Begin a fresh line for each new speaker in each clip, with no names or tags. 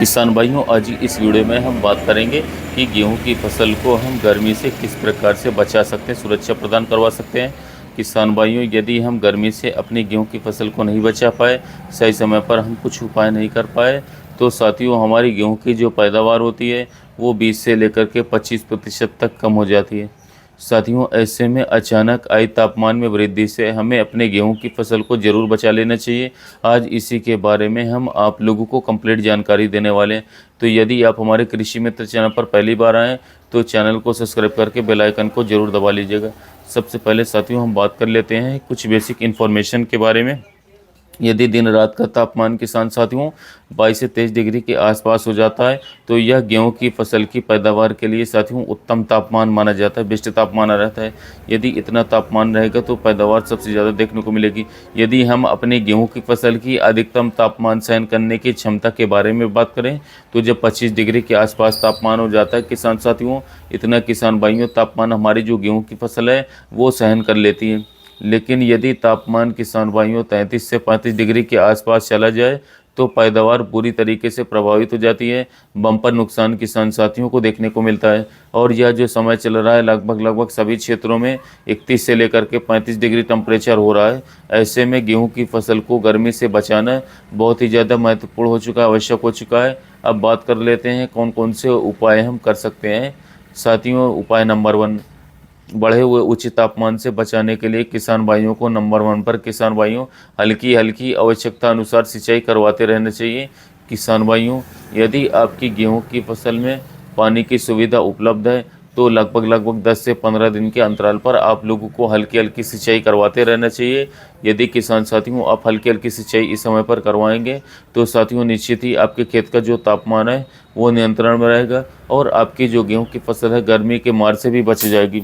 किसान भाइयों, आज इस वीडियो में हम बात करेंगे कि गेहूं की फसल को हम गर्मी से किस प्रकार से बचा सकते हैं, सुरक्षा प्रदान करवा सकते हैं। किसान भाइयों, यदि हम गर्मी से अपनी गेहूं की फसल को नहीं बचा पाए, सही समय पर हम कुछ उपाय नहीं कर पाए, तो साथियों हमारी गेहूं की जो पैदावार होती है वो 20 से लेकर के 25% तक कम हो जाती है। साथियों, ऐसे में अचानक आई तापमान में वृद्धि से हमें अपने गेहूं की फसल को ज़रूर बचा लेना चाहिए। आज इसी के बारे में हम आप लोगों को कंप्लीट जानकारी देने वाले हैं। तो यदि आप हमारे कृषि मित्र चैनल पर पहली बार आएँ तो चैनल को सब्सक्राइब करके बेल आइकन को ज़रूर दबा लीजिएगा। सबसे पहले साथियों हम बात कर लेते हैं कुछ बेसिक इन्फॉर्मेशन के बारे में। यदि दिन रात का तापमान किसान साथियों 22 से 23 डिग्री के आसपास हो जाता है तो यह गेहूं की फसल की पैदावार के लिए साथियों उत्तम तापमान माना जाता है, बेस्ट तापमान माना रहता है। यदि इतना तापमान रहेगा तो पैदावार सबसे ज़्यादा देखने को मिलेगी। यदि हम अपने गेहूं की फसल की अधिकतम तापमान सहन करने की क्षमता के बारे में बात करें तो जब 25 डिग्री के आसपास तापमान हो जाता है किसान साथियों, इतना किसान भाइयों तापमान हमारी जो गेहूँ की फसल है वो सहन कर लेती है। लेकिन यदि तापमान किसान भाइयों 33 से 35 डिग्री के आसपास चला जाए तो पैदावार पूरी तरीके से प्रभावित हो जाती है। बम्पर नुकसान किसान साथियों को देखने को मिलता है और यह जो समय चल रहा है लगभग सभी क्षेत्रों में 31 से लेकर के 35 डिग्री टेम्परेचर हो रहा है। ऐसे में गेहूं की फसल को गर्मी से बचाना बहुत ही ज़्यादा महत्वपूर्ण हो चुका है, आवश्यक हो चुका है। अब बात कर लेते हैं कौन कौन से उपाय हम कर सकते हैं। साथियों, उपाय नंबर 1, बढ़े हुए उच्च तापमान से बचाने के लिए किसान भाइयों को नंबर 1 पर किसान भाइयों हल्की हल्की आवश्यकता अनुसार सिंचाई करवाते रहना चाहिए। किसान भाइयों, यदि आपकी गेहूं की फसल में पानी की सुविधा उपलब्ध है तो लगभग 10 से 15 दिन के अंतराल पर आप लोगों को हल्की हल्की सिंचाई करवाते रहना चाहिए। यदि किसान साथियों आप हल्की हल्की सिंचाई इस समय पर करवाएंगे तो साथियों निश्चित ही आपके खेत का जो तापमान है वो नियंत्रण में रहेगा और आपकी जो गेहूं की फसल है गर्मी के मार से भी बच जाएगी।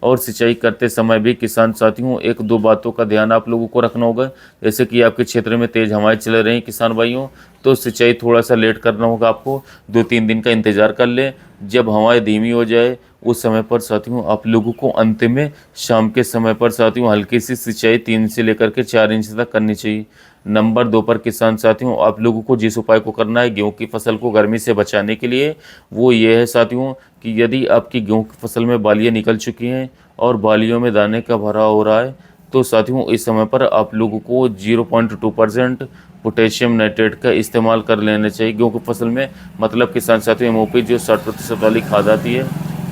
और सिंचाई करते समय भी किसान साथियों एक दो बातों का ध्यान आप लोगों को रखना होगा। जैसे कि आपके क्षेत्र में तेज़ हवाएं चल रही हैं किसान भाइयों, तो सिंचाई थोड़ा सा लेट करना होगा आपको, 2-3 दिन का इंतज़ार कर लें। जब हवाएं धीमी हो जाए उस समय पर साथियों आप लोगों को अंत में शाम के समय पर साथियों हल्की सी सिंचाई 3 से लेकर के 4 इंच तक करनी चाहिए। नंबर 2 पर किसान साथियों आप लोगों को जिस उपाय को करना है गेहूं की फसल को गर्मी से बचाने के लिए वो ये है साथियों कि यदि आपकी गेहूं की फसल में बालियाँ निकल चुकी हैं और बालियों में दाने का भराव हो रहा है तो साथियों इस समय पर आप लोगों को 0.2% पोटेशियम नाइट्रेट का इस्तेमाल कर लेना चाहिए गेहूं की फसल में। मतलब किसान साथियों एमओपी जो 60% वाली खाद आती है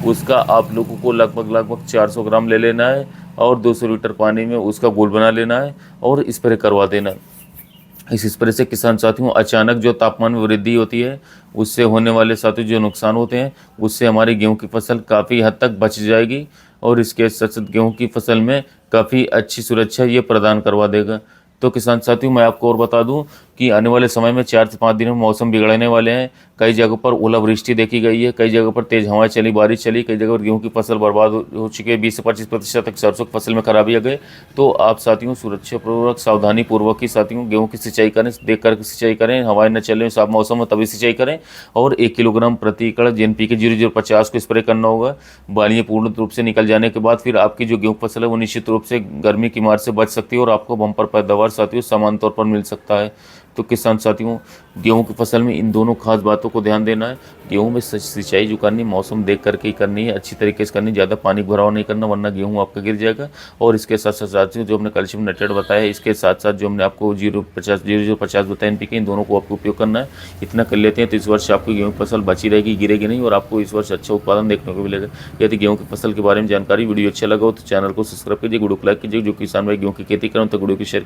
उसका आप लोगों को लगभग 400 ग्राम ले लेना है और 200 लीटर पानी में उसका घोल बना लेना है और स्प्रे करवा देना है। इस स्प्रे से किसान साथियों अचानक जो तापमान में वृद्धि होती है उससे होने वाले साथियों जो नुकसान होते हैं उससे हमारी गेहूं की फसल काफ़ी हद तक बच जाएगी और इसके साथ साथ गेहूं की फसल में काफ़ी अच्छी सुरक्षा ये प्रदान करवा देगा। तो किसान साथियों मैं आपको और बता दूं कि आने वाले समय में 4 से 5 दिन में मौसम बिगड़ने वाले हैं। कई जगहों पर ओलावृष्टि देखी गई है, कई जगहों पर तेज़ हवाएं चली, बारिश चली, कई जगह पर गेहूं की फसल बर्बाद हो चुकी है। 20 से 25% तक सरसों की फसल में खराबी आ गई। तो आप साथियों सुरक्षापूर्वक सावधानी पूर्वक ही साथियों गेहूं की सिंचाई करें, देख कर सिंचाई करें, हवाएं न चलें साफ मौसम में तभी सिंचाई करें। और 1 किलोग्राम प्रति एकड़ NPK 0050 को स्प्रे करना होगा। बालियाँ पूर्ण रूप से निकल जाने के बाद फिर आपकी जो गेहूं फसल है वो निश्चित रूप से गर्मी की मार से बच सकती है और आपको बम्पर पैदावार साथियों समान तौर पर मिल सकता है। तो किसान साथियों गेहूं की फसल में इन दोनों खास बातों को ध्यान देना है। गेहूं में सिंचाई जो करनी मौसम देख करके ही करनी है, अच्छी तरीके से करनी, ज़्यादा पानी भराव नहीं करना वरना गेहूं आपका गिर जाएगा। और इसके साथ साथ साथियों जो हमने कैल्शियम नाइट्रेट बताया है इसके साथ साथ जो हमने आपको 050 बताया NPK, इन दोनों को आपको उपयोग करना है। इतना कर लेते हैं तो इस वर्ष आपकी गेहूं की फसल बची रहेगी, गिरेगी नहीं और आपको इस वर्ष अच्छा उत्पादन देखने को मिलेगा। यदि गेहूं की फसल के बारे में जानकारी वीडियो अच्छा लगा हो तो चैनल को सब्सक्राइब कीजिए, वीडियो को लाइक कीजिए। जो किसान भाई गेहूं की खेती करें तो वीडियो की शेयर